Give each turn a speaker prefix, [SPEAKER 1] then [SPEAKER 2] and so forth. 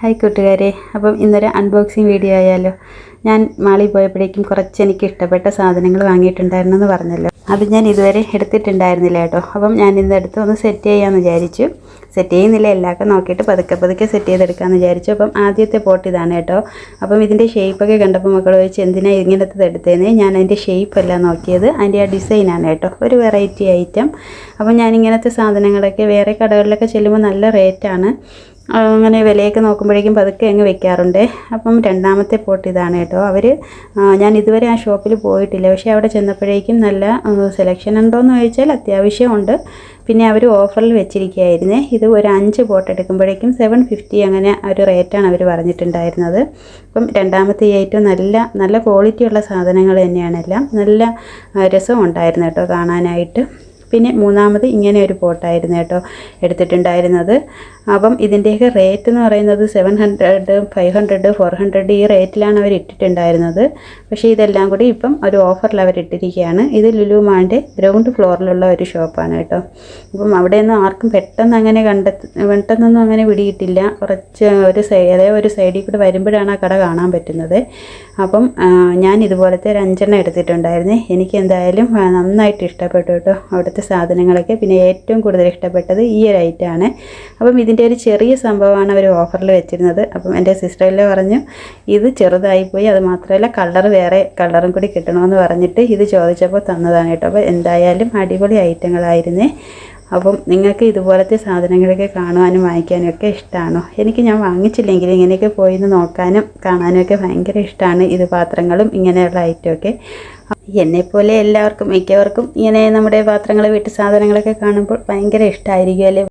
[SPEAKER 1] Hi കൂട്ടുകാരെ, അപ്പം ഇന്നൊരു അൺബോക്സിങ് വീഡിയോ ആയാലോ. ഞാൻ മാളിൽ പോയപ്പോഴേക്കും കുറച്ച് എനിക്ക് ഇഷ്ടപ്പെട്ട സാധനങ്ങൾ വാങ്ങിയിട്ടുണ്ടായിരുന്നെന്ന് പറഞ്ഞല്ലോ. അത് ഞാൻ ഇതുവരെ എടുത്തിട്ടുണ്ടായിരുന്നില്ല കേട്ടോ. അപ്പം ഞാൻ ഇന്നെടുത്ത് ഒന്ന് സെറ്റ് ചെയ്യാമെന്ന് വിചാരിച്ചു. സെറ്റ് ചെയ്യുന്നില്ല, എല്ലാമൊക്കെ നോക്കിയിട്ട് പതുക്കെ സെറ്റ് ചെയ്തെടുക്കാമെന്ന് വിചാരിച്ചു. അപ്പം ആദ്യത്തെ പോട്ട് ഇതാണ് കേട്ടോ. അപ്പം ഇതിൻ്റെ ഷേപ്പൊക്കെ കണ്ടപ്പോൾ മക്കൾ ചോദിച്ചു എന്തിനാണ് ഇങ്ങനത്തത് എടുത്തതെന്ന്. ഞാൻ അതിൻ്റെ ഷേപ്പല്ല നോക്കിയത്, അതിൻ്റെ ആ ഡിസൈനാണ് കേട്ടോ. ഒരു വെറൈറ്റി ഐറ്റം. അപ്പം ഞാൻ ഇങ്ങനത്തെ സാധനങ്ങളൊക്കെ വേറെ കടകളിലൊക്കെ ചെല്ലുമ്പോൾ നല്ല റേറ്റാണ്. അങ്ങനെ വിലയൊക്കെ നോക്കുമ്പോഴേക്കും പതുക്കെ അങ്ങ് വെക്കാറുണ്ട്. അപ്പം രണ്ടാമത്തെ പോട്ട് ഇതാണ് കേട്ടോ. ഞാൻ ഇതുവരെ ആ ഷോപ്പിൽ പോയിട്ടില്ല, പക്ഷേ അവിടെ ചെന്നപ്പോഴേക്കും നല്ല സെലക്ഷൻ ഉണ്ടോയെന്ന് ചോദിച്ചാൽ അത്യാവശ്യമുണ്ട്. പിന്നെ അവർ ഓഫറിൽ വെച്ചിരിക്കുകയായിരുന്നേ. ഇത് ഒരു 5 പോട്ട് എടുക്കുമ്പോഴേക്കും 750 അങ്ങനെ ഒരു റേറ്റാണ് അവർ പറഞ്ഞിട്ടുണ്ടായിരുന്നത്. അപ്പം രണ്ടാമത്തെ ഈ ഐറ്റം നല്ല ക്വാളിറ്റിയുള്ള സാധനങ്ങൾ തന്നെയാണ് എല്ലാം. നല്ല രസമുണ്ടായിരുന്നു കേട്ടോ കാണാനായിട്ട്. പിന്നെ മൂന്നാമത് ഇങ്ങനെ ഒരു പോട്ടായിരുന്നു കേട്ടോ എടുത്തിട്ടുണ്ടായിരുന്നത്. അപ്പം ഇതിൻ്റെയൊക്കെ റേറ്റ് എന്ന് പറയുന്നത് 700, 500, 400 ഈ റേറ്റിലാണ് അവർ ഇട്ടിട്ടുണ്ടായിരുന്നത്. പക്ഷേ ഇതെല്ലാം കൂടി ഇപ്പം ഒരു ഓഫറിൽ അവർ ഇട്ടിരിക്കുകയാണ്. ഇത് ലുലു മാളിൻ്റെ ഗ്രൗണ്ട് ഫ്ലോറിലുള്ള ഒരു ഷോപ്പാണ് കേട്ടോ. അപ്പം അവിടെയൊന്നും ആർക്കും പെട്ടെന്നൊന്നും അങ്ങനെ പിടിയിട്ടില്ല. കുറച്ച് ഒരു സൈഡിൽ കൂടെ വരുമ്പോഴാണ് ആ കട കാണാൻ പറ്റുന്നത്. അപ്പം ഞാൻ ഇതുപോലത്തെ ഒരു 5 എടുത്തിട്ടുണ്ടായിരുന്നേ. എനിക്ക് എന്തായാലും നന്നായിട്ട് ഇഷ്ടപ്പെട്ടു കേട്ടോ അവിടുത്തെ സാധനങ്ങളൊക്കെ. പിന്നെ ഏറ്റവും കൂടുതൽ ഇഷ്ടപ്പെട്ടത് ഈ ഒരു ഐറ്റമാണ്. അപ്പം ഇതിൻ്റെ ഒരു ചെറിയ സംഭവമാണ് അവർ ഓഫറിൽ വെച്ചിരുന്നത്. അപ്പം എൻ്റെ സിസ്റ്ററിൽ പറഞ്ഞു ഇത് ചെറുതായിപ്പോയി, അത് മാത്രമല്ല വേറെ കളറും കൂടി കിട്ടണമെന്ന് പറഞ്ഞിട്ട് ഇത് ചോദിച്ചപ്പോൾ തന്നതാണ് കേട്ടോ. അപ്പോൾ എന്തായാലും അടിപൊളി ഐറ്റങ്ങളായിരുന്നേ. അപ്പം നിങ്ങൾക്ക് ഇതുപോലത്തെ സാധനങ്ങളൊക്കെ കാണുവാനും വാങ്ങിക്കാനും ഒക്കെ ഇഷ്ടമാണോ? ഞാൻ വാങ്ങിച്ചില്ലെങ്കിലും ഇങ്ങനെയൊക്കെ പോയി നോക്കാനും കാണാനും ഒക്കെ ഭയങ്കര ഇഷ്ടമാണ്. ഇത് പാത്രങ്ങളും ഇങ്ങനെയുള്ള ഐറ്റമൊക്കെ. എന്നെപ്പോലെ മിക്കവർക്കും ഇങ്ങനെ നമ്മുടെ പാത്രങ്ങൾ, വീട്ടു സാധനങ്ങളൊക്കെ കാണുമ്പോൾ ഭയങ്കര ഇഷ്ടമായിരിക്കും അല്ലേ.